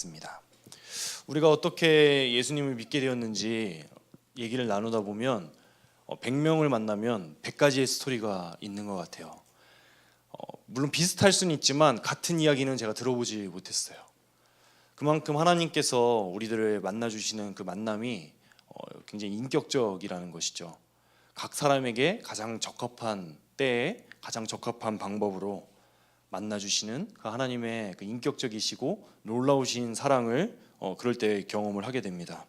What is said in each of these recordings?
있습니다. 우리가 어떻게 예수님을 믿게 되었는지 얘기를 나누다 보면 100명을 만나면 100가지의 스토리가 있는 것 같아요. 물론 비슷할 수는 있지만 같은 이야기는 제가 들어보지 못했어요. 그만큼 하나님께서 우리들을 만나주시는 그 만남이 굉장히 인격적이라는 것이죠. 각 사람에게 가장 적합한 때에 가장 적합한 방법으로 만나주시는 그 하나님의 그 인격적이시고 놀라우신 사랑을 그럴 때 경험을 하게 됩니다.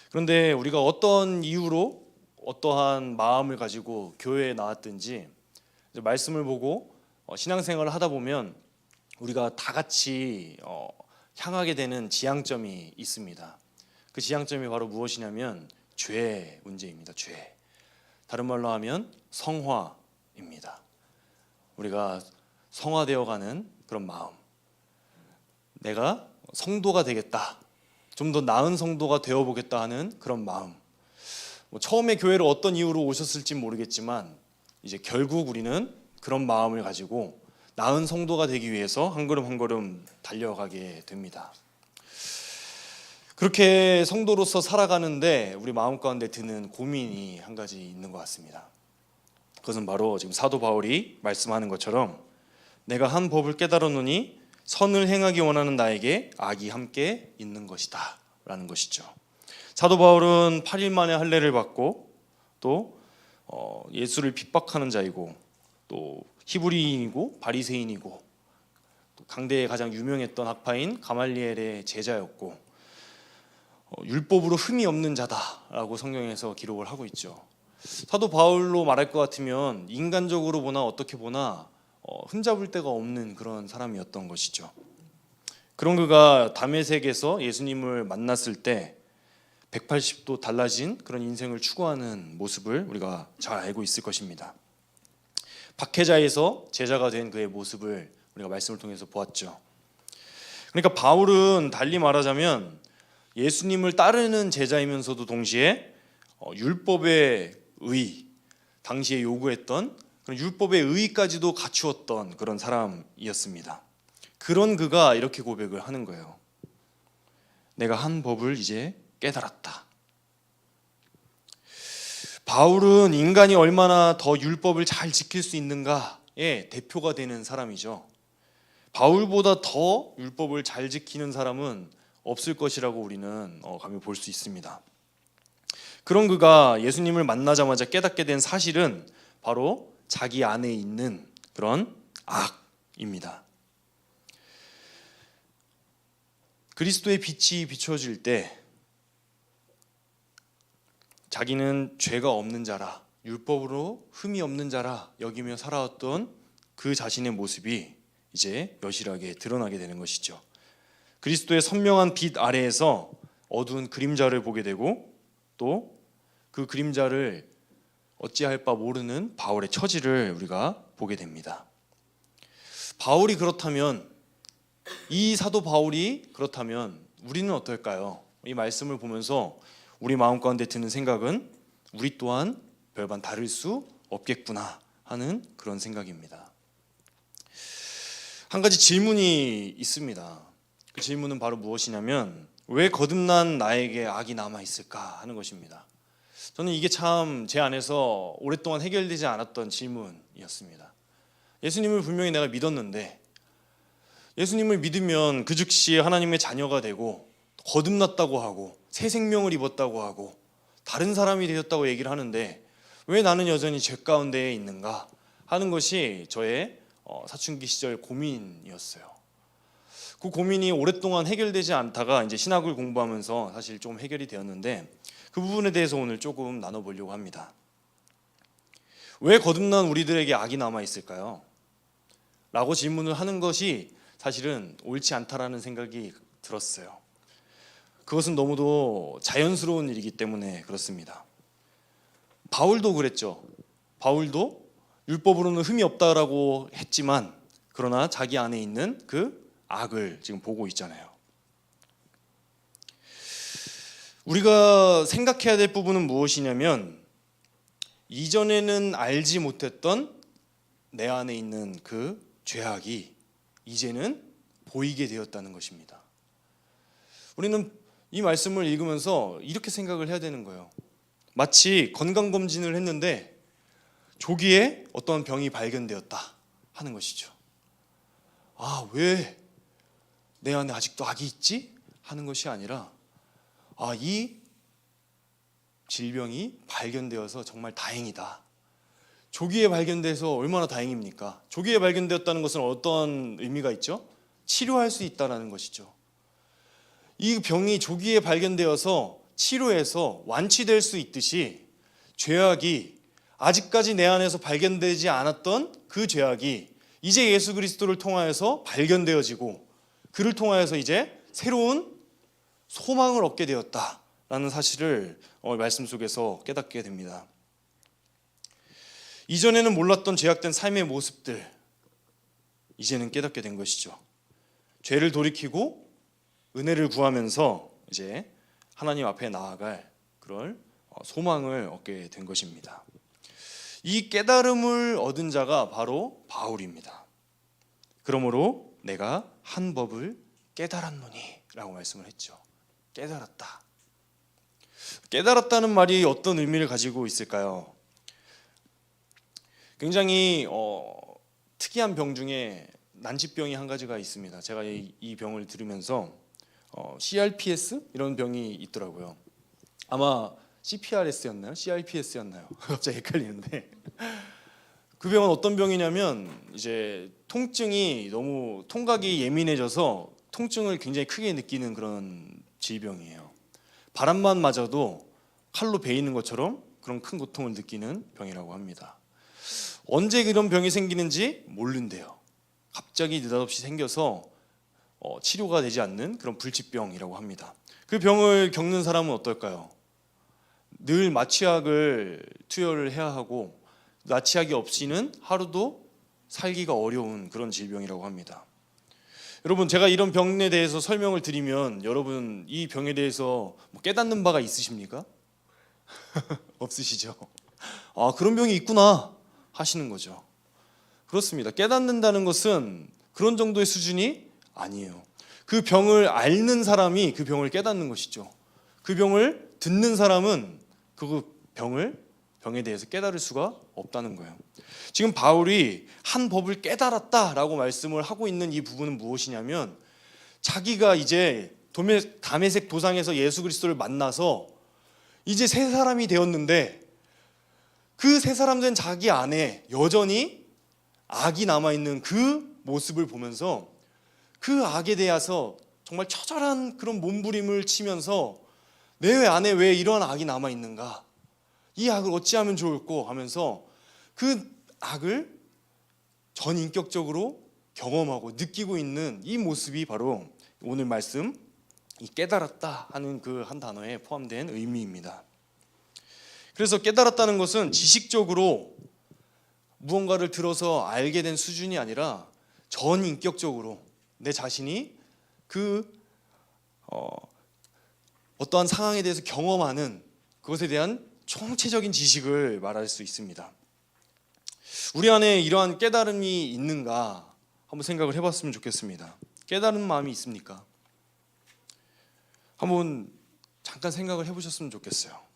그런데 우리가 어떤 이유로 어떠한 마음을 가지고 교회에 나왔든지 말씀을 보고 신앙생활을 하다 보면 우리가 다 같이 향하게 되는 지향점이 있습니다. 그 지향점이 바로 무엇이냐면 죄의 문제입니다. 죄. 다른 말로 하면 성화입니다. 우리가 성화되어가는 그런 마음. 내가 성도가 되겠다. 좀 더 나은 성도가 되어보겠다 하는 그런 마음. 처음에 교회를 어떤 이유로 오셨을지 모르겠지만 이제 결국 우리는 그런 마음을 가지고 나은 성도가 되기 위해서 한 걸음 한 걸음 달려가게 됩니다. 그렇게 성도로서 살아가는데 우리 마음 가운데 드는 고민이 한 가지 있는 것 같습니다. 그것은 바로 지금 사도 바울이 말씀하는 것처럼 내가 한 법을 깨달았노니 선을 행하기 원하는 나에게 악이 함께 있는 것이다 라는 것이죠. 사도 바울은 8일 만에 할례를 받고 또 예수를 핍박하는 자이고 또 히브리인이고 바리새인이고 또 당대에 가장 유명했던 학파인 가말리엘의 제자였고 율법으로 흠이 없는 자다라고 성경에서 기록을 하고 있죠. 사도 바울로 말할 것 같으면 인간적으로 보나 어떻게 보나 흠잡을 데가 없는 그런 사람이었던 것이죠. 그런 그가 다메섹에서 예수님을 만났을 때 180도 달라진 그런 인생을 추구하는 모습을 우리가 잘 알고 있을 것입니다. 박해자에서 제자가 된 그의 모습을 우리가 말씀을 통해서 보았죠. 그러니까 바울은 달리 말하자면 예수님을 따르는 제자이면서도 동시에 율법의 의, 당시에 요구했던 그런 율법의 의까지도 갖추었던 그런 사람이었습니다. 그런 그가 이렇게 고백을 하는 거예요. 내가 한 법을 이제 깨달았다. 바울은 인간이 얼마나 더 율법을 잘 지킬 수 있는가의 대표가 되는 사람이죠. 바울보다 더 율법을 잘 지키는 사람은 없을 것이라고 우리는 감히 볼 수 있습니다. 그런 그가 예수님을 만나자마자 깨닫게 된 사실은 바로 자기 안에 있는 그런 악입니다. 그리스도의 빛이 비춰질 때 자기는 죄가 없는 자라, 율법으로 흠이 없는 자라 여기며 살아왔던 그 자신의 모습이 이제 여실하게 드러나게 되는 것이죠. 그리스도의 선명한 빛 아래에서 어두운 그림자를 보게 되고 또 그 그림자를 어찌할 바 모르는 바울의 처지를 우리가 보게 됩니다. 바울이 그렇다면, 이 사도 바울이 그렇다면 우리는 어떨까요? 이 말씀을 보면서 우리 마음 가운데 드는 생각은 우리 또한 별반 다를 수 없겠구나 하는 그런 생각입니다. 한 가지 질문이 있습니다. 그 질문은 바로 무엇이냐면 왜 거듭난 나에게 악이 남아있을까 하는 것입니다. 저는 이게 참 제 안에서 오랫동안 해결되지 않았던 질문이었습니다. 예수님을 분명히 내가 믿었는데 예수님을 믿으면 그 즉시 하나님의 자녀가 되고 거듭났다고 하고 새 생명을 입었다고 하고 다른 사람이 되었다고 얘기를 하는데 왜 나는 여전히 죄 가운데에 있는가 하는 것이 저의 사춘기 시절 고민이었어요. 그 고민이 오랫동안 해결되지 않다가 이제 신학을 공부하면서 사실 좀 해결이 되었는데 그 부분에 대해서 오늘 조금 나눠보려고 합니다. 왜 거듭난 우리들에게 악이 남아있을까요? 라고 질문을 하는 것이 사실은 옳지 않다라는 생각이 들었어요. 그것은 너무도 자연스러운 일이기 때문에 그렇습니다. 바울도 그랬죠. 바울도 율법으로는 흠이 없다라고 했지만 그러나 자기 안에 있는 그 악을 지금 보고 있잖아요. 우리가 생각해야 될 부분은 무엇이냐면 이전에는 알지 못했던 내 안에 있는 그 죄악이 이제는 보이게 되었다는 것입니다. 우리는 이 말씀을 읽으면서 이렇게 생각을 해야 되는 거예요. 마치 건강검진을 했는데 조기에 어떤 병이 발견되었다 하는 것이죠. 아, 왜 내 안에 아직도 악이 있지? 하는 것이 아니라 이 질병이 발견되어서 정말 다행이다. 조기에 발견돼서 얼마나 다행입니까? 조기에 발견되었다는 것은 어떤 의미가 있죠? 치료할 수 있다는 것이죠. 이 병이 조기에 발견되어서 치료해서 완치될 수 있듯이 죄악이 아직까지 내 안에서 발견되지 않았던 그 죄악이 이제 예수 그리스도를 통하여서 발견되어지고 그를 통하여서 이제 새로운 소망을 얻게 되었다라는 사실을 말씀 속에서 깨닫게 됩니다. 이전에는 몰랐던 죄악된 삶의 모습들 이제는 깨닫게 된 것이죠. 죄를 돌이키고 은혜를 구하면서 이제 하나님 앞에 나아갈 그런 소망을 얻게 된 것입니다. 이 깨달음을 얻은 자가 바로 바울입니다. 그러므로 내가 한 법을 깨달았노니 라고 말씀을 했죠. 깨달았다. 깨달았다는 말이 어떤 의미를 가지고 있을까요? 굉장히 특이한 병 중에 난치병이 한 가지가 있습니다. 제가 이 병을 들으면서 CRPS 이런 병이 있더라고요. 아마 CPRS였나요? CRPS였나요? 갑자기 헷갈리는데 그 병은 어떤 병이냐면 이제 통증이 너무 통각이 예민해져서 통증을 굉장히 크게 느끼는 그런 질병이에요. 바람만 맞아도 칼로 베이는 것처럼 그런 큰 고통을 느끼는 병이라고 합니다. 언제 그런 병이 생기는지 모른대요. 갑자기 느닷없이 생겨서 치료가 되지 않는 그런 불치병이라고 합니다. 그 병을 겪는 사람은 어떨까요? 늘 마취약을 투여를 해야 하고 마취약이 없이는 하루도 살기가 어려운 그런 질병이라고 합니다. 여러분, 제가 이런 병에 대해서 설명을 드리면 여러분 이 병에 대해서 깨닫는 바가 있으십니까? 없으시죠? 그런 병이 있구나 하시는 거죠. 그렇습니다. 깨닫는다는 것은 그런 정도의 수준이 아니에요. 그 병을 앓는 사람이 그 병을 깨닫는 것이죠. 그 병을 듣는 사람은 그 병에 대해서 깨달을 수가 없다는 거예요. 지금 바울이 한 법을 깨달았다라고 말씀을 하고 있는 이 부분은 무엇이냐면 자기가 이제 다메섹 도상에서 예수 그리스도를 만나서 이제 새 사람이 되었는데 그 새 사람 된 자기 안에 여전히 악이 남아있는 그 모습을 보면서 그 악에 대해서 정말 처절한 그런 몸부림을 치면서 내 안에 왜 이런 악이 남아있는가, 이 악을 어찌하면 좋을꼬 하면서 그 악을 전인격적으로 경험하고 느끼고 있는 이 모습이 바로 오늘 말씀 이 깨달았다 하는 그 한 단어에 포함된 의미입니다. 그래서 깨달았다는 것은 지식적으로 무언가를 들어서 알게 된 수준이 아니라 전인격적으로 내 자신이 그 어떠한 상황에 대해서 경험하는 그것에 대한 총체적인 지식을 말할 수 있습니다. 우리 안에 이러한 깨달음이 있는가 한번 생각을 해봤으면 좋겠습니다. 깨달은 마음이 있습니까? 한번 잠깐 생각을 해보셨으면 좋겠어요.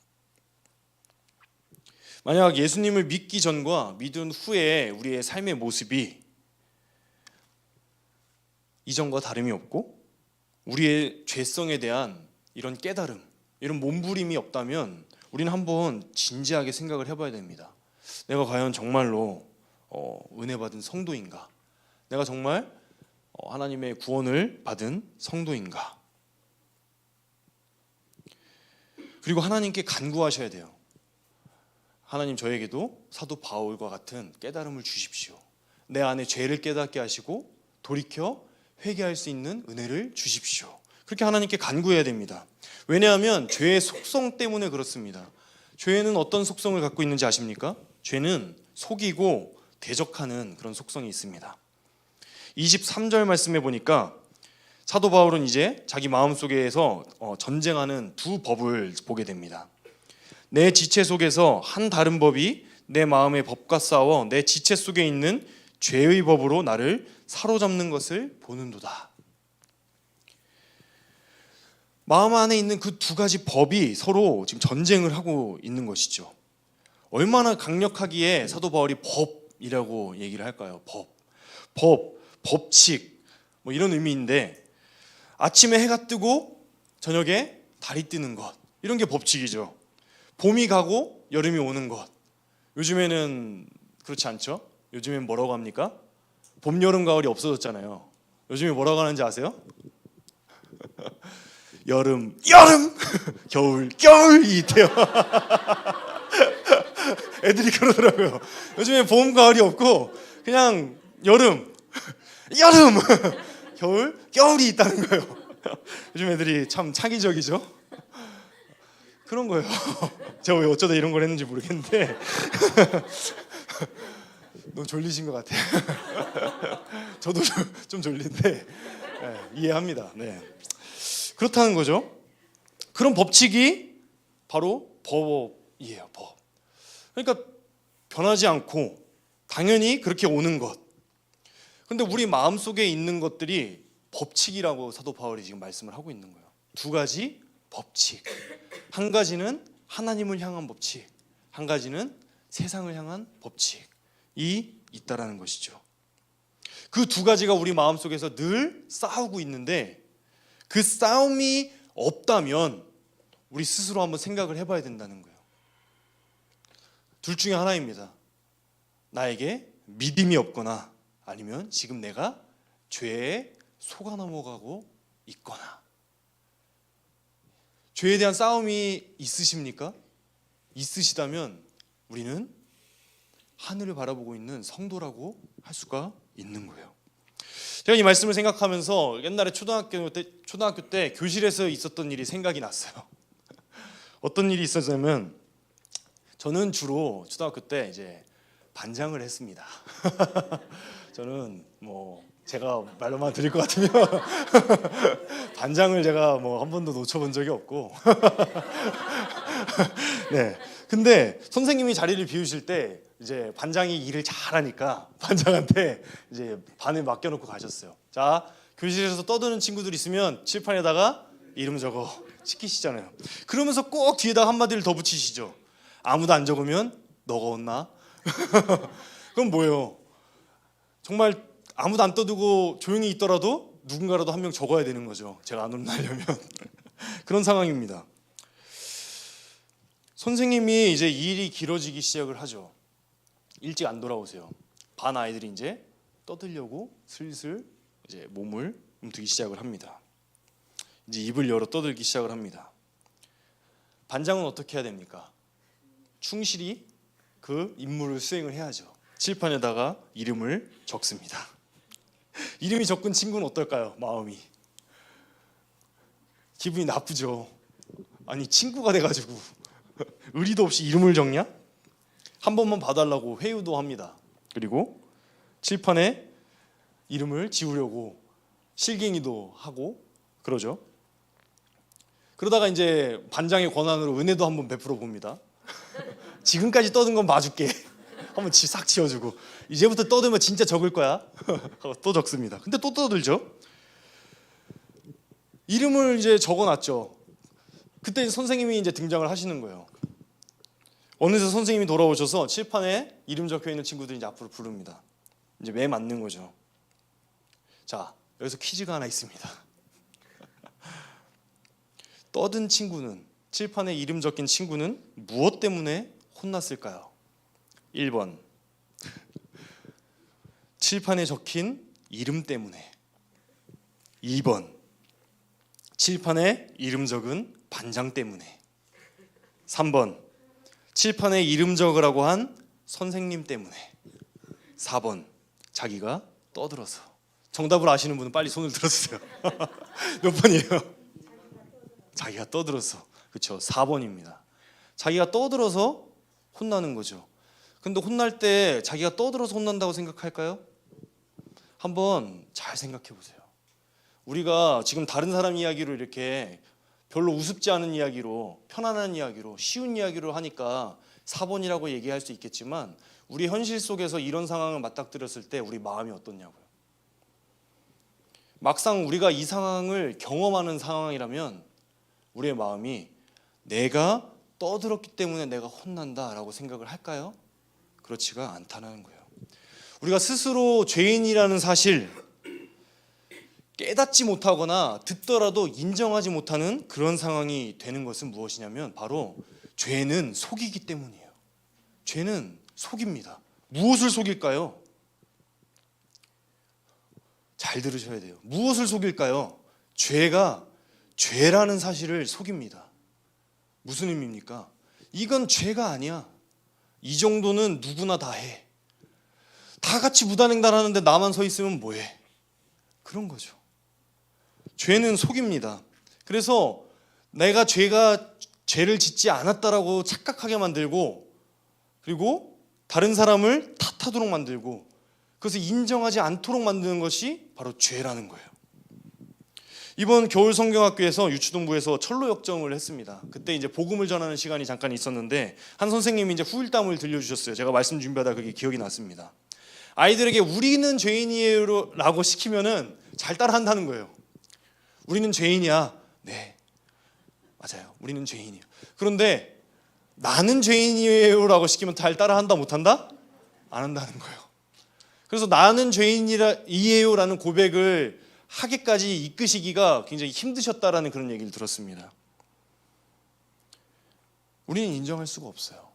만약 예수님을 믿기 전과 믿은 후에 우리의 삶의 모습이 이전과 다름이 없고 우리의 죄성에 대한 이런 깨달음, 이런 몸부림이 없다면 우리는 한번 진지하게 생각을 해봐야 됩니다. 내가 과연 정말로 은혜 받은 성도인가? 내가 정말 하나님의 구원을 받은 성도인가? 그리고 하나님께 간구하셔야 돼요. 하나님, 저에게도 사도 바울과 같은 깨달음을 주십시오. 내 안에 죄를 깨닫게 하시고 돌이켜 회개할 수 있는 은혜를 주십시오. 그렇게 하나님께 간구해야 됩니다. 왜냐하면 죄의 속성 때문에 그렇습니다. 죄는 어떤 속성을 갖고 있는지 아십니까? 죄는 속이고 대적하는 그런 속성이 있습니다. 23절 말씀해 보니까 사도 바울은 이제 자기 마음속에서 전쟁하는 두 법을 보게 됩니다. 내 지체 속에서 한 다른 법이 내 마음의 법과 싸워 내 지체 속에 있는 죄의 법으로 나를 사로잡는 것을 보는도다. 마음 안에 있는 그 두 가지 법이 서로 지금 전쟁을 하고 있는 것이죠. 얼마나 강력하기에 사도 바울이 법이라고 얘기를 할까요? 법칙 뭐 이런 의미인데, 아침에 해가 뜨고 저녁에 달이 뜨는 것, 이런 게 법칙이죠. 봄이 가고 여름이 오는 것. 요즘에는 그렇지 않죠? 요즘엔 뭐라고 합니까? 봄, 여름, 가을이 없어졌잖아요. 요즘에 뭐라고 하는지 아세요? 여름 겨울이 있대요. 애들이 그러더라고요. 요즘에 봄, 가을이 없고 그냥 여름 겨울이 있다는 거예요. 요즘 애들이 참 창의적이죠. 그런 거예요. 제가 왜 어쩌다 이런 걸 했는지 모르겠는데 너무 졸리신 것 같아요. 저도 좀 졸린데 이해합니다. 네. 그렇다는 거죠. 그런 법칙이 바로 법이에요. 법. 그러니까 변하지 않고 당연히 그렇게 오는 것. 근데 우리 마음속에 있는 것들이 법칙이라고 사도 바울이 지금 말씀을 하고 있는 거예요. 두 가지 법칙. 한 가지는 하나님을 향한 법칙, 한 가지는 세상을 향한 법칙이 있다라는 것이죠. 그 두 가지가 우리 마음속에서 늘 싸우고 있는데, 그 싸움이 없다면 우리 스스로 한번 생각을 해봐야 된다는 거예요. 둘 중에 하나입니다. 나에게 믿음이 없거나, 아니면 지금 내가 죄에 속아 넘어가고 있거나. 죄에 대한 싸움이 있으십니까? 있으시다면 우리는 하늘을 바라보고 있는 성도라고 할 수가 있는 거예요. 제가 이 말씀을 생각하면서 옛날에 초등학교 때 교실에서 있었던 일이 생각이 났어요. 어떤 일이 있었냐면, 저는 주로 초등학교 때 이제 반장을 했습니다. 저는 뭐 제가 말로만 드릴 것 같으면 반장을 제가 뭐 한 번도 놓쳐본 적이 없고 네. 근데 선생님이 자리를 비우실 때 이제 반장이 일을 잘하니까 반장한테 이제 반을 맡겨놓고 가셨어요. 자, 교실에서 떠드는 친구들 있으면 칠판에다가 이름 적어 시키시잖아요. 그러면서 꼭 뒤에다 한마디를 더 붙이시죠. 아무도 안 적으면 너가 혼나. 그럼 뭐예요? 정말 아무도 안 떠들고 조용히 있더라도 누군가라도 한 명 적어야 되는 거죠. 제가 안 혼나려면. 그런 상황입니다. 선생님이 이제 일이 길어지기 시작을 하죠. 일찍 안 돌아오세요. 반 아이들이 이제 떠들려고 슬슬 이제 몸을 움직이기 시작을 합니다. 이제 입을 열어 떠들기 시작을 합니다. 반장은 어떻게 해야 됩니까? 충실히 그 임무를 수행을 해야죠. 칠판에다가 이름을 적습니다. 이름이 적은 친구는 어떨까요? 마음이 기분이 나쁘죠. 아니, 친구가 돼가지고 의리도 없이 이름을 적냐? 한 번만 봐달라고 회유도 합니다. 그리고 칠판에 이름을 지우려고 실갱이도 하고 그러죠. 그러다가 이제 반장의 권한으로 은혜도 한번 베풀어 봅니다. 지금까지 떠든 건 봐줄게. 한번 싹 지워주고, 이제부터 떠들면 진짜 적을 거야. 하고 또 적습니다. 근데 또 떠들죠. 이름을 이제 적어놨죠. 그때 선생님이 이제 등장을 하시는 거예요. 어느새 선생님이 돌아오셔서 칠판에 이름 적혀 있는 친구들이 이제 앞으로 부릅니다. 이제 매 맞는 거죠. 자, 여기서 퀴즈가 하나 있습니다. 떠든 친구는, 칠판에 이름 적힌 친구는 무엇 때문에 혼났을까요? 1번, 칠판에 적힌 이름 때문에. 2번, 칠판에 이름 적은 반장 때문에. 3번, 칠판에 이름 적으라고 한 선생님 때문에. 4번, 자기가 떠들어서. 정답을 아시는 분은 빨리 손을 들어주세요. 몇 번이에요? 자기가 떠들어서. 그렇죠, 4번입니다. 자기가 떠들어서 혼나는 거죠. 근데 혼날 때 자기가 떠들어서 혼난다고 생각할까요? 한번 잘 생각해 보세요. 우리가 지금 다른 사람 이야기로 이렇게 별로 우습지 않은 이야기로, 편안한 이야기로, 쉬운 이야기로 하니까 4번이라고 얘기할 수 있겠지만, 우리 현실 속에서 이런 상황을 맞닥뜨렸을 때 우리 마음이 어떻냐고요. 막상 우리가 이 상황을 경험하는 상황이라면 우리의 마음이 내가 떠들었기 때문에 내가 혼난다라고 생각을 할까요? 그렇지가 않다는 거예요. 우리가 스스로 죄인이라는 사실 깨닫지 못하거나 듣더라도 인정하지 못하는 그런 상황이 되는 것은 무엇이냐면 바로 죄는 속이기 때문이에요. 죄는 속입니다. 무엇을 속일까요? 잘 들으셔야 돼요. 무엇을 속일까요? 죄가 죄라는 사실을 속입니다. 무슨 의미입니까? 이건 죄가 아니야. 이 정도는 누구나 다 해. 다 같이 무단횡단하는데 나만 서 있으면 뭐해? 그런 거죠. 죄는 속입니다. 그래서 내가 죄를 짓지 않았다라고 착각하게 만들고, 그리고 다른 사람을 탓하도록 만들고, 그것을 인정하지 않도록 만드는 것이 바로 죄라는 거예요. 이번 겨울 성경학교에서 유치동부에서 철로 역정을 했습니다. 그때 이제 복음을 전하는 시간이 잠깐 있었는데 한 선생님이 이제 후일담을 들려주셨어요. 제가 말씀 준비하다 그게 기억이 났습니다. 아이들에게 우리는 죄인이에요라고 시키면은 잘 따라한다는 거예요. 우리는 죄인이야. 네, 맞아요. 우리는 죄인이에요. 그런데 나는 죄인이에요라고 시키면 잘 따라한다 못한다? 안 한다는 거예요. 그래서 나는 죄인이에요라는 고백을 하기까지 이끄시기가 굉장히 힘드셨다라는 그런 얘기를 들었습니다. 우리는 인정할 수가 없어요.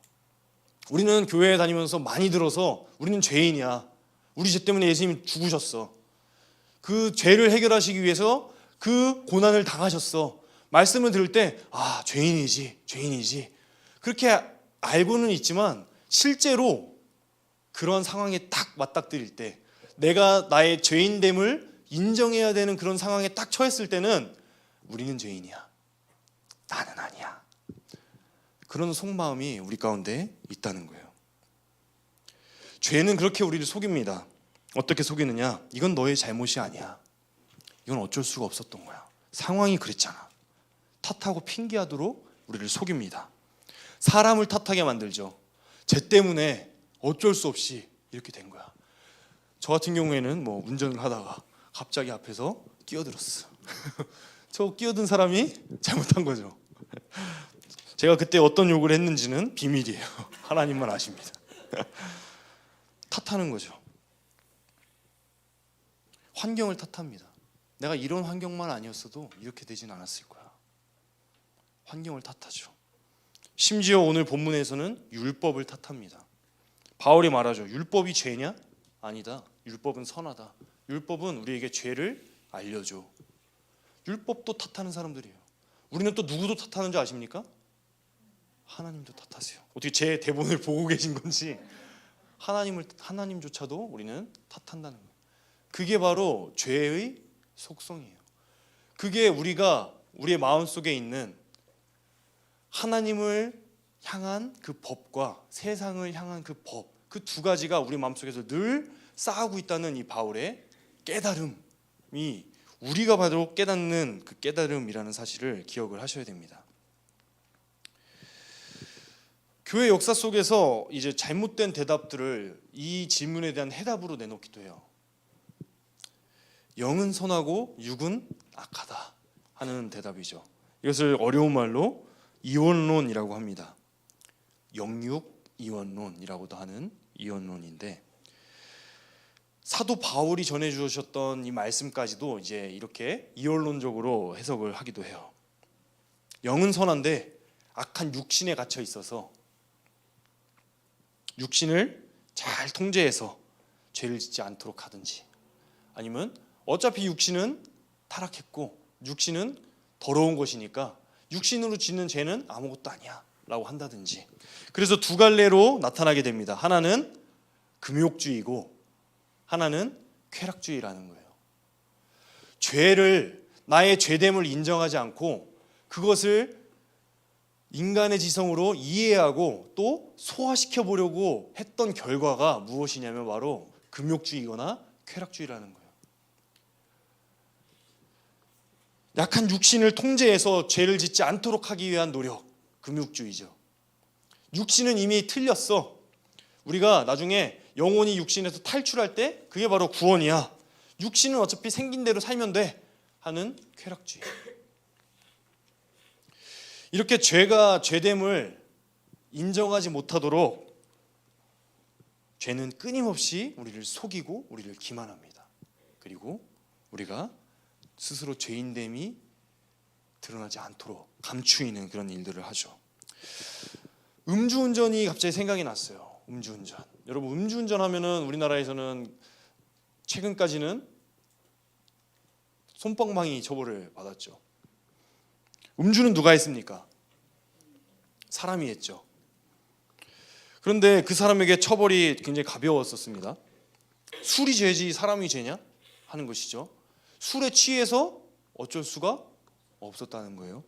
우리는 교회에 다니면서 많이 들어서 우리는 죄인이야. 우리 죄 때문에 예수님이 죽으셨어. 그 죄를 해결하시기 위해서 그 고난을 당하셨어. 말씀을 들을 때 죄인이지. 그렇게 알고는 있지만 실제로 그런 상황에 딱 맞닥뜨릴 때 내가 나의 죄인됨을 인정해야 되는 그런 상황에 딱 처했을 때는 우리는 죄인이야. 나는 아니야. 그런 속마음이 우리 가운데 있다는 거예요. 죄는 그렇게 우리를 속입니다. 어떻게 속이느냐? 이건 너의 잘못이 아니야. 이건 어쩔 수가 없었던 거야. 상황이 그랬잖아. 탓하고 핑계하도록 우리를 속입니다. 사람을 탓하게 만들죠. 쟤 때문에 어쩔 수 없이 이렇게 된 거야. 저 같은 경우에는 운전을 하다가 갑자기 앞에서 끼어들었어. 저 끼어든 사람이 잘못한 거죠. 제가 그때 어떤 욕을 했는지는 비밀이에요. 하나님만 아십니다. 탓하는 거죠. 환경을 탓합니다. 내가 이런 환경만 아니었어도 이렇게 되진 않았을 거야. 환경을 탓하죠. 심지어 오늘 본문에서는 율법을 탓합니다. 바울이 말하죠. 율법이 죄냐? 아니다. 율법은 선하다. 율법은 우리에게 죄를 알려줘. 율법도 탓하는 사람들이에요. 우리는 또 누구도 탓하는 줄 아십니까? 하나님도 탓하세요. 어떻게 제 대본을 보고 계신 건지 하나님조차도 우리는 탓한다는 거예요. 그게 바로 죄의 속성이에요. 그게 우리의 마음속에 있는 하나님을 향한 그 법과 세상을 향한 그 법, 그 두 가지가 우리 마음속에서 늘 싸우고 있다는 이 바울의 깨달음이 우리가 바로 깨닫는 그 깨달음이라는 사실을 기억을 하셔야 됩니다. 교회 역사 속에서 이제 잘못된 대답들을 이 질문에 대한 해답으로 내놓기도 해요. 영은 선하고 육은 악하다 하는 대답이죠. 이것을 어려운 말로 이원론이라고 합니다. 영육 이원론이라고도 하는 이원론인데 사도 바울이 전해 주셨던 이 말씀까지도 이제 이렇게 이원론적으로 해석을 하기도 해요. 영은 선한데 악한 육신에 갇혀 있어서 육신을 잘 통제해서 죄를 짓지 않도록 하든지, 아니면 어차피 육신은 타락했고 육신은 더러운 것이니까 육신으로 짓는 죄는 아무것도 아니야 라고 한다든지. 그래서 두 갈래로 나타나게 됩니다. 하나는 금욕주의고 하나는 쾌락주의라는 거예요. 죄를, 나의 죄됨을 인정하지 않고 그것을 인간의 지성으로 이해하고 또 소화시켜 보려고 했던 결과가 무엇이냐면 바로 금욕주의거나 쾌락주의라는 거예요. 약한 육신을 통제해서 죄를 짓지 않도록 하기 위한 노력, 금욕주의죠. 육신은 이미 틀렸어. 우리가 나중에 영혼이 육신에서 탈출할 때 그게 바로 구원이야. 육신은 어차피 생긴 대로 살면 돼 하는 쾌락주의. 이렇게 죄가 죄됨을 인정하지 못하도록 죄는 끊임없이 우리를 속이고 우리를 기만합니다. 그리고 우리가 스스로 죄인됨이 드러나지 않도록 감추이는 그런 일들을 하죠. 음주운전이 갑자기 생각이 났어요. 음주운전. 여러분, 음주운전 하면은 우리나라에서는 최근까지는 솜방망이 처벌을 받았죠. 음주는 누가 했습니까? 사람이 했죠. 그런데 그 사람에게 처벌이 굉장히 가벼웠었습니다. 술이 죄지 사람이 죄냐 하는 것이죠. 술에 취해서 어쩔 수가 없었다는 거예요.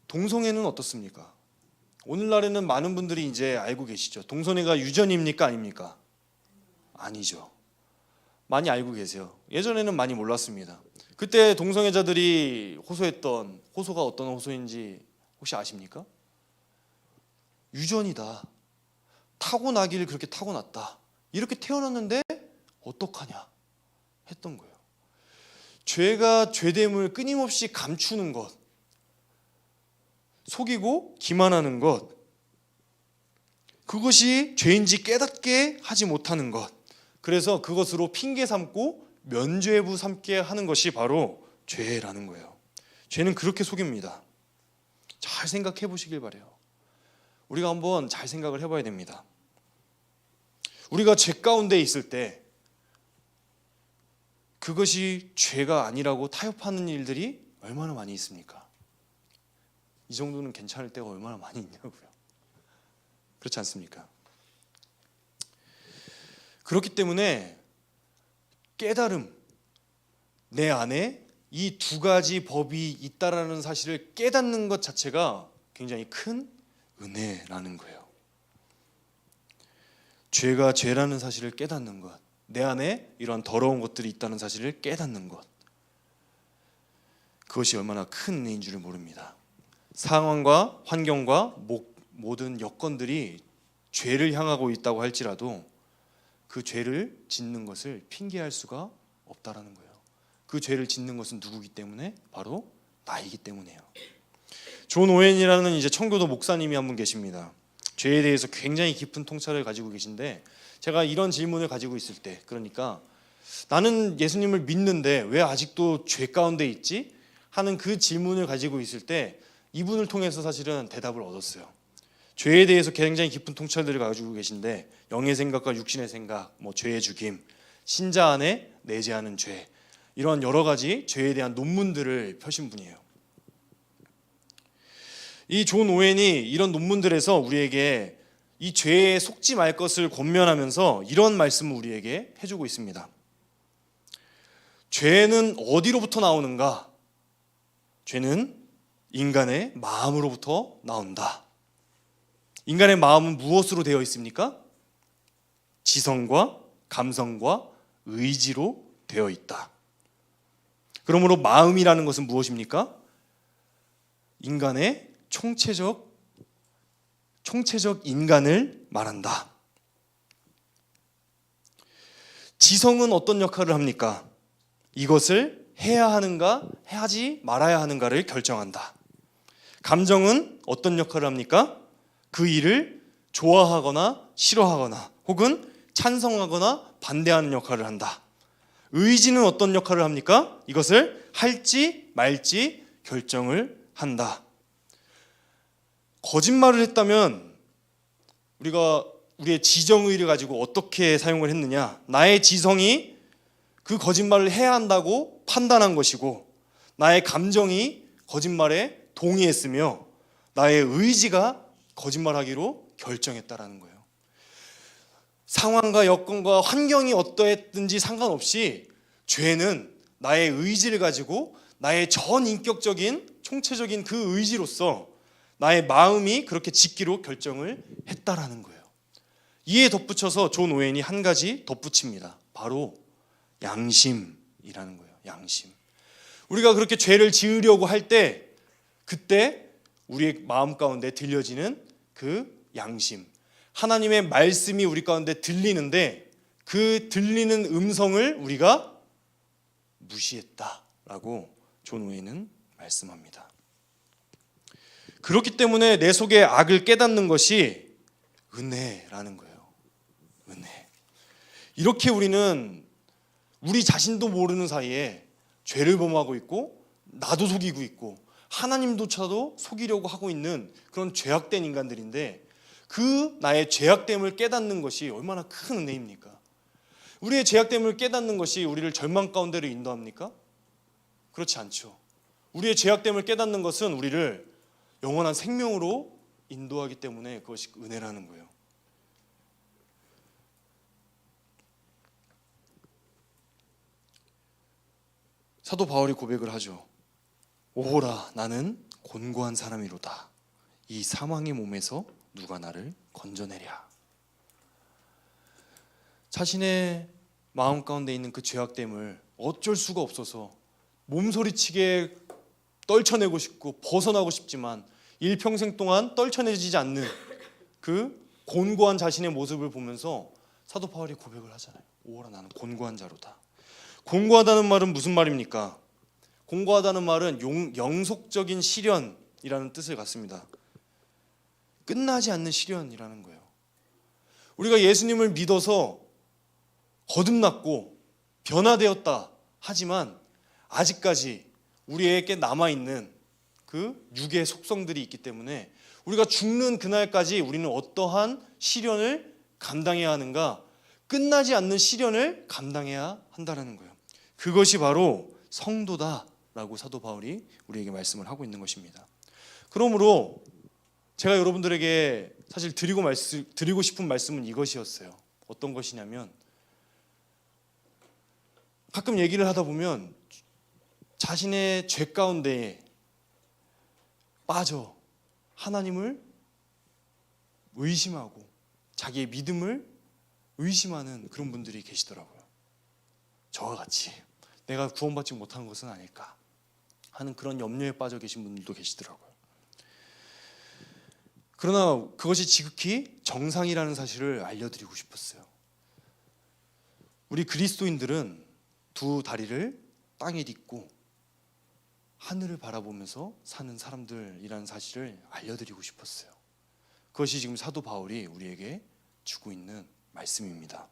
동성애는 어떻습니까? 오늘날에는 많은 분들이 이제 알고 계시죠. 동성애가 유전입니까? 아닙니까? 아니죠. 많이 알고 계세요. 예전에는 많이 몰랐습니다. 그때 동성애자들이 호소했던 호소가 어떤 호소인지 혹시 아십니까? 유전이다. 타고나기를 그렇게 타고났다. 이렇게 태어났는데 어떡하냐 했던 거예요. 죄가 죄됨을 끊임없이 감추는 것, 속이고 기만하는 것, 그것이 죄인지 깨닫게 하지 못하는 것, 그래서 그것으로 핑계 삼고 면죄부 삼게 하는 것이 바로 죄라는 거예요. 죄는 그렇게 속입니다. 잘 생각해 보시길 바래요. 우리가 한번 잘 생각을 해봐야 됩니다. 우리가 죄 가운데 있을 때 그것이 죄가 아니라고 타협하는 일들이 얼마나 많이 있습니까? 이 정도는 괜찮을 때가 얼마나 많이 있냐고요. 그렇지 않습니까? 그렇기 때문에 깨달음, 내 안에 이 두 가지 법이 있다라는 사실을 깨닫는 것 자체가 굉장히 큰 은혜라는 거예요. 죄가 죄라는 사실을 깨닫는 것, 내 안에 이러한 더러운 것들이 있다는 사실을 깨닫는 것, 그것이 얼마나 큰 은혜인 줄을 모릅니다. 상황과 환경과 모든 여건들이 죄를 향하고 있다고 할지라도 그 죄를 짓는 것을 핑계할 수가 없다라는 거예요. 그 죄를 짓는 것은 누구기 때문에? 바로 나이기 때문이에요. 존 오웬이라는 이제 청교도 목사님이 한 분 계십니다. 죄에 대해서 굉장히 깊은 통찰을 가지고 계신데, 제가 이런 질문을 가지고 있을 때, 그러니까 나는 예수님을 믿는데 왜 아직도 죄 가운데 있지? 하는 그 질문을 가지고 있을 때 이분을 통해서 사실은 대답을 얻었어요. 죄에 대해서 굉장히 깊은 통찰들을 가지고 계신데, 영의 생각과 육신의 생각, 죄의 죽임, 신자 안에 내재하는 죄, 이런 여러 가지 죄에 대한 논문들을 펴신 분이에요. 이 존 오웬이 이런 논문들에서 우리에게 이 죄에 속지 말 것을 권면하면서 이런 말씀을 우리에게 해주고 있습니다. 죄는 어디로부터 나오는가? 죄는 인간의 마음으로부터 나온다. 인간의 마음은 무엇으로 되어 있습니까? 지성과 감성과 의지로 되어 있다. 그러므로 마음이라는 것은 무엇입니까? 인간의 총체적 인간을 말한다. 지성은 어떤 역할을 합니까? 이것을 해야 하는가, 하지 말아야 하는가를 결정한다. 감정은 어떤 역할을 합니까? 그 일을 좋아하거나 싫어하거나 혹은 찬성하거나 반대하는 역할을 한다. 의지는 어떤 역할을 합니까? 이것을 할지 말지 결정을 한다. 거짓말을 했다면 우리가 우리의 지정의를 가지고 어떻게 사용을 했느냐? 나의 지성이 그 거짓말을 해야 한다고 판단한 것이고, 나의 감정이 거짓말에 동의했으며 나의 의지가 거짓말하기로 결정했다라는 거예요. 상황과 여건과 환경이 어떠했든지 상관없이 죄는 나의 의지를 가지고 나의 전인격적인 총체적인 그 의지로서 나의 마음이 그렇게 짓기로 결정을 했다라는 거예요. 이에 덧붙여서 존 오웬이 한 가지 덧붙입니다. 바로 양심이라는 거예요. 양심. 우리가 그렇게 죄를 지으려고 할 때 그때 우리의 마음 가운데 들려지는 그 양심, 하나님의 말씀이 우리 가운데 들리는데 그 들리는 음성을 우리가 무시했다라고 존 오웬은 말씀합니다. 그렇기 때문에 내 속의 악을 깨닫는 것이 은혜라는 거예요. 은혜. 이렇게 우리는 우리 자신도 모르는 사이에 죄를 범하고 있고 나도 속이고 있고 하나님조차도 속이려고 하고 있는 그런 죄악된 인간들인데, 그 나의 죄악됨을 깨닫는 것이 얼마나 큰 은혜입니까? 우리의 죄악됨을 깨닫는 것이 우리를 절망 가운데로 인도합니까? 그렇지 않죠. 우리의 죄악됨을 깨닫는 것은 우리를 영원한 생명으로 인도하기 때문에 그것이 은혜라는 거예요. 사도 바울이 고백을 하죠. 오호라, 나는 곤고한 사람이로다. 이 사망의 몸에서 누가 나를 건져내랴. 자신의 마음 가운데 있는 그 죄악됨을 어쩔 수가 없어서 몸소리치게 떨쳐내고 싶고 벗어나고 싶지만 일평생 동안 떨쳐내지지 않는 그 곤고한 자신의 모습을 보면서 사도 바울이 고백을 하잖아요. 오호라, 나는 곤고한 자로다. 곤고하다는 말은 무슨 말입니까? 곤고하다는 말은 영속적인 시련이라는 뜻을 갖습니다. 끝나지 않는 시련이라는 거예요. 우리가 예수님을 믿어서 거듭났고 변화되었다 하지만 아직까지 우리에게 남아있는 그 육의 속성들이 있기 때문에 우리가 죽는 그날까지 우리는 어떠한 시련을 감당해야 하는가? 끝나지 않는 시련을 감당해야 한다는 거예요. 그것이 바로 성도다라고 사도 바울이 우리에게 말씀을 하고 있는 것입니다. 그러므로 제가 여러분들에게 사실 드리고 싶은 말씀은 이것이었어요. 어떤 것이냐면, 가끔 얘기를 하다 보면 자신의 죄 가운데 빠져 하나님을 의심하고 자기의 믿음을 의심하는 그런 분들이 계시더라고요. 저와 같이 내가 구원받지 못한 것은 아닐까 하는 그런 염려에 빠져 계신 분들도 계시더라고요. 그러나 그것이 지극히 정상이라는 사실을 알려드리고 싶었어요. 우리 그리스도인들은 두 다리를 땅에 딛고 하늘을 바라보면서 사는 사람들이라는 사실을 알려드리고 싶었어요. 그것이 지금 사도 바울이 우리에게 주고 있는 말씀입니다.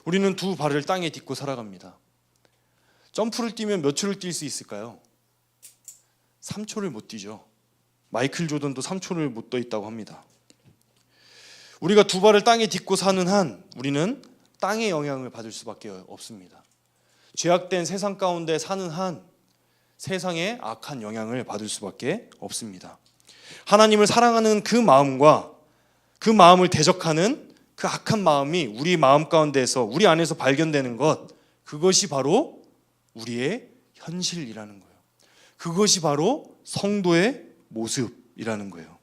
우리는 두 발을 땅에 딛고 살아갑니다. 점프를 뛰면 몇 초를 뛸 수 있을까요? 3초를 못 뛰죠. 마이클 조던도 3초를 못 떠 있다고 합니다. 우리가 두 발을 땅에 딛고 사는 한 우리는 땅의 영향을 받을 수밖에 없습니다. 죄악된 세상 가운데 사는 한 세상의 악한 영향을 받을 수밖에 없습니다. 하나님을 사랑하는 그 마음과 그 마음을 대적하는 그 악한 마음이 우리 마음 가운데에서 우리 안에서 발견되는 것, 그것이 바로 우리의 현실이라는 거예요. 그것이 바로 성도의 모습이라는 거예요.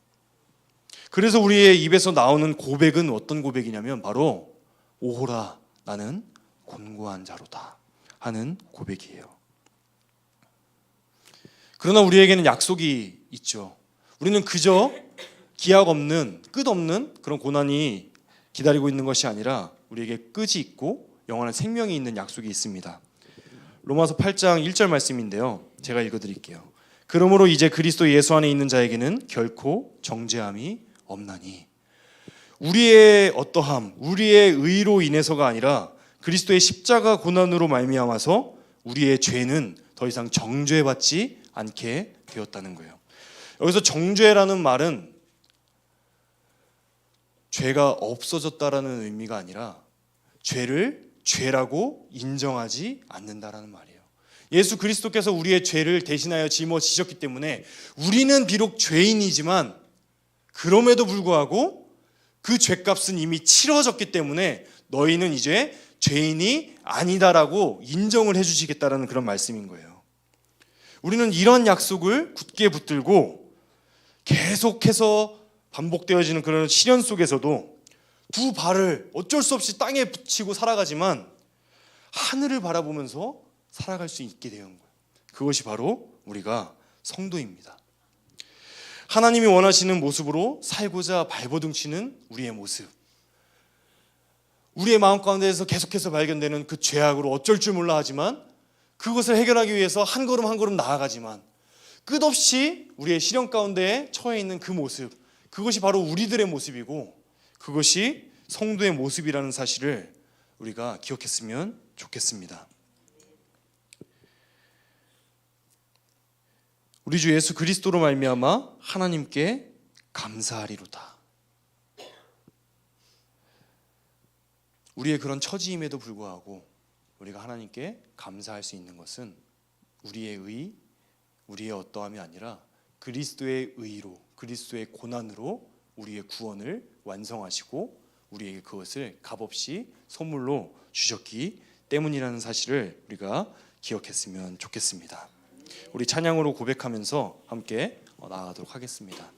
그래서 우리의 입에서 나오는 고백은 어떤 고백이냐면 바로 오호라, 나는 곤고한 자로다 하는 고백이에요. 그러나 우리에게는 약속이 있죠. 우리는 그저 기약 없는, 끝없는 그런 고난이 기다리고 있는 것이 아니라 우리에게 끝이 있고 영원한 생명이 있는 약속이 있습니다. 로마서 8장 1절 말씀인데요. 제가 읽어드릴게요. 그러므로 이제 그리스도 예수 안에 있는 자에게는 결코 정죄함이 없나니. 우리의 어떠함, 우리의 의로 인해서가 아니라 그리스도의 십자가 고난으로 말미암아서 우리의 죄는 더 이상 정죄받지 않게 되었다는 거예요. 여기서 정죄라는 말은 죄가 없어졌다라는 의미가 아니라 죄를 죄라고 인정하지 않는다라는 말이에요. 예수 그리스도께서 우리의 죄를 대신하여 짊어지셨기 때문에 우리는 비록 죄인이지만 그럼에도 불구하고 그 죄값은 이미 치러졌기 때문에 너희는 이제 죄인이 아니다라고 인정을 해주시겠다라는 그런 말씀인 거예요. 우리는 이런 약속을 굳게 붙들고 계속해서 반복되어지는 그런 시련 속에서도 두 발을 어쩔 수 없이 땅에 붙이고 살아가지만 하늘을 바라보면서 살아갈 수 있게 되는 거예요. 그것이 바로 우리가 성도입니다. 하나님이 원하시는 모습으로 살고자 발버둥치는 우리의 모습, 우리의 마음 가운데에서 계속해서 발견되는 그 죄악으로 어쩔 줄 몰라 하지만 그것을 해결하기 위해서 한 걸음 한 걸음 나아가지만 끝없이 우리의 시련 가운데 처해 있는 그 모습, 그것이 바로 우리들의 모습이고 그것이 성도의 모습이라는 사실을 우리가 기억했으면 좋겠습니다. 우리 주 예수 그리스도로 말미암아 하나님께 감사하리로다. 우리의 그런 처지임에도 불구하고 우리가 하나님께 감사할 수 있는 것은 우리의 의, 우리의 어떠함이 아니라 그리스도의 의로, 그리스도의 고난으로 우리의 구원을 완성하시고 우리에게 그것을 값없이 선물로 주셨기 때문이라는 사실을 우리가 기억했으면 좋겠습니다. 우리 찬양으로 고백하면서 함께 나아가도록 하겠습니다.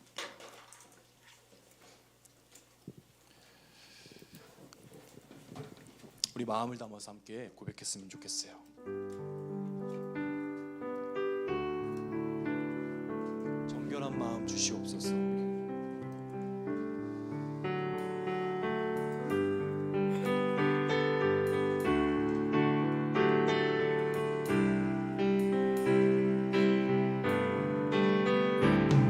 우리 마음을 담아서 함께 고백했으면 좋겠어요. 정결한 마음 주시옵소서.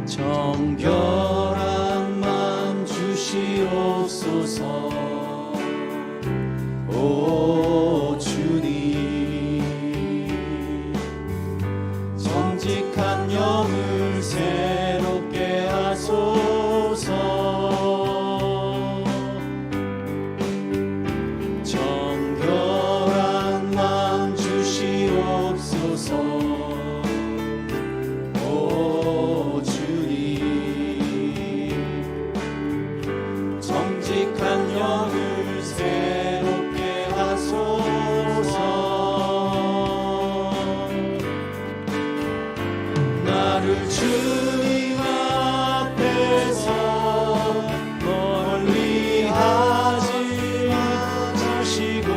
정결한 마음 주시옵소서. 오 주님, 정직한 영을 새롭게 하소서. 정결한 마음 주시옵소서. 오 주님, 정직한 영을 새롭게 하소서. 나를 주님 앞에서 멀리 하지 마시고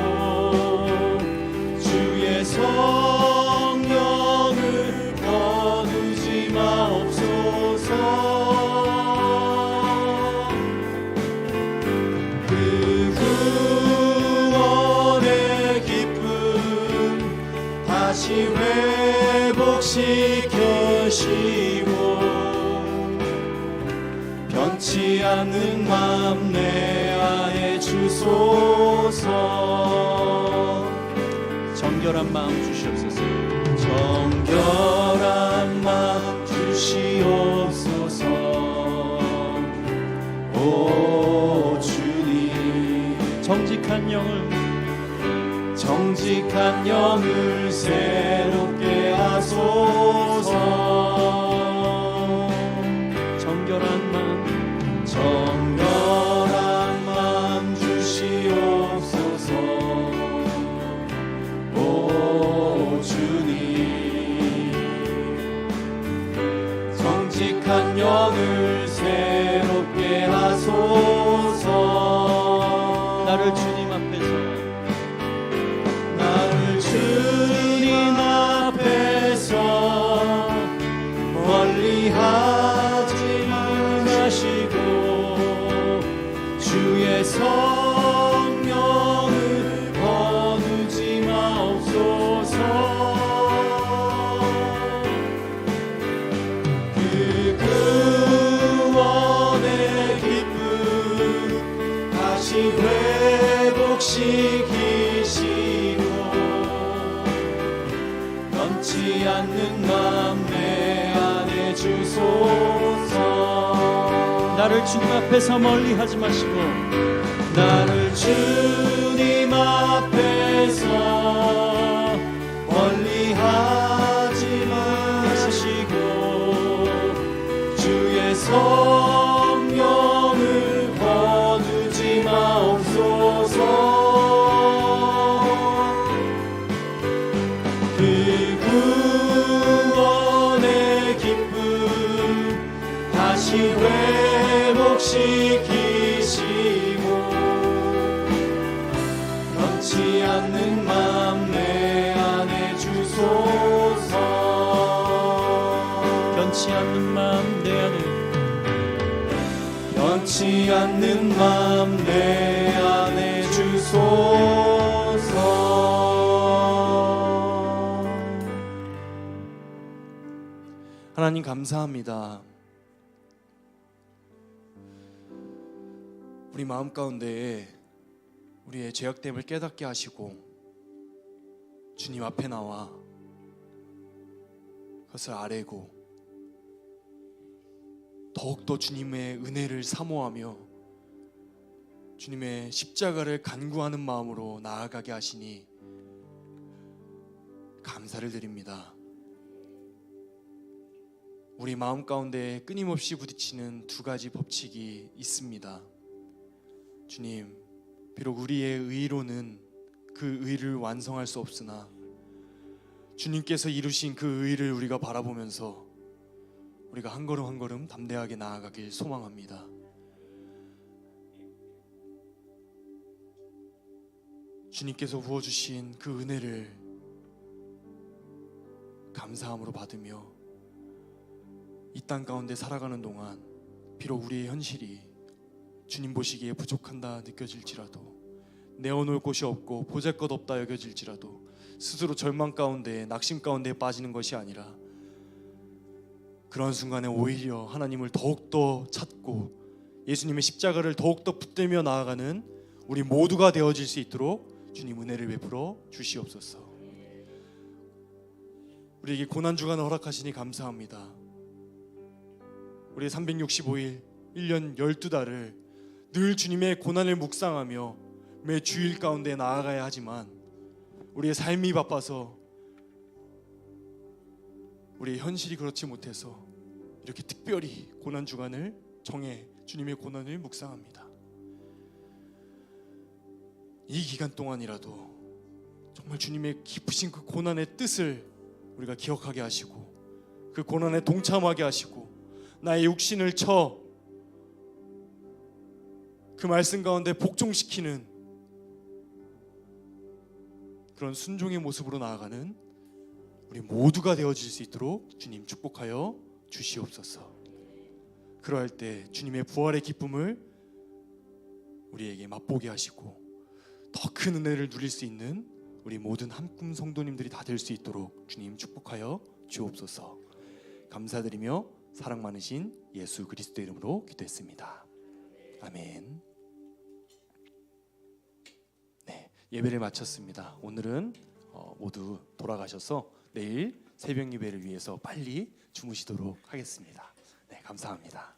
주의 성령을 거두지 마옵소서. 그 구원의 기쁨 다시 회복시켜시고 변치 않는 마음 내 안에 주소서. 정결한 마음 주시옵소서. 정결한 마음 주시옵소서. 오 주님, 정직한 영을 새롭게 하소서. 정결한 마음 주시옵소서. 오 주님, 정직한 영을 새롭게 하소서. 나를 주님 앞에서 멀리 하지 마시고 주의 성령을 거두지 마옵소서. 그 구원의 기쁨 다시 회복시키시고 변치 않는 마음 내 안에 주소서. 나를 주님 앞에서 멀리 하지 마시고 나를 주님 앞에서 멀리 하지 마시고 주의 성령을 거두지 마옵소서. 그 구원의 기쁨 다시 회복시키시고 변치 않는 마음 내 안에 주소서. 변치 않는 마음 내 안에, 변치 않는 마음 내 안에 주소서. 하나님 감사합니다. 우리 마음 가운데 우리의 죄악됨을 깨닫게 하시고 주님 앞에 나와 그것을 아뢰고 더욱더 주님의 은혜를 사모하며 주님의 십자가를 간구하는 마음으로 나아가게 하시니 감사를 드립니다. 우리 마음 가운데 끊임없이 부딪히는 두 가지 법칙이 있습니다. 주님, 비록 우리의 의로는 그 의를 완성할 수 없으나 주님께서 이루신 그 의를 우리가 바라보면서 우리가 한 걸음 한 걸음 담대하게 나아가길 소망합니다. 주님께서 부어주신 그 은혜를 감사함으로 받으며 이 땅 가운데 살아가는 동안 비록 우리의 현실이 주님 보시기에 부족한다 느껴질지라도 내어놓을 곳이 없고 보잘것없다 여겨질지라도 스스로 절망 가운데 낙심 가운데 빠지는 것이 아니라 그런 순간에 오히려 하나님을 더욱더 찾고 예수님의 십자가를 더욱더 붙들며 나아가는 우리 모두가 되어질 수 있도록 주님 은혜를 베풀어 주시옵소서. 우리에게 고난주간을 허락하시니 감사합니다. 우리의 365일 1년 12달을 늘 주님의 고난을 묵상하며 매 주일 가운데 나아가야 하지만 우리의 삶이 바빠서 우리의 현실이 그렇지 못해서 이렇게 특별히 고난주간을 정해 주님의 고난을 묵상합니다. 이 기간 동안이라도 정말 주님의 깊으신 그 고난의 뜻을 우리가 기억하게 하시고 그 고난에 동참하게 하시고 나의 육신을 쳐 그 말씀 가운데 복종시키는 그런 순종의 모습으로 나아가는 우리 모두가 되어질 수 있도록 주님 축복하여 주시옵소서. 그러할 때 주님의 부활의 기쁨을 우리에게 맛보게 하시고 더 큰 은혜를 누릴 수 있는 우리 모든 한꿈 성도님들이 다 될 수 있도록 주님 축복하여 주옵소서. 감사드리며 사랑 많으신 예수 그리스도 이름으로 기도했습니다. 아멘. 네, 예배를 마쳤습니다. 오늘은 모두 돌아가셔서 내일 새벽 예배를 위해서 빨리 주무시도록 하겠습니다. 네, 감사합니다.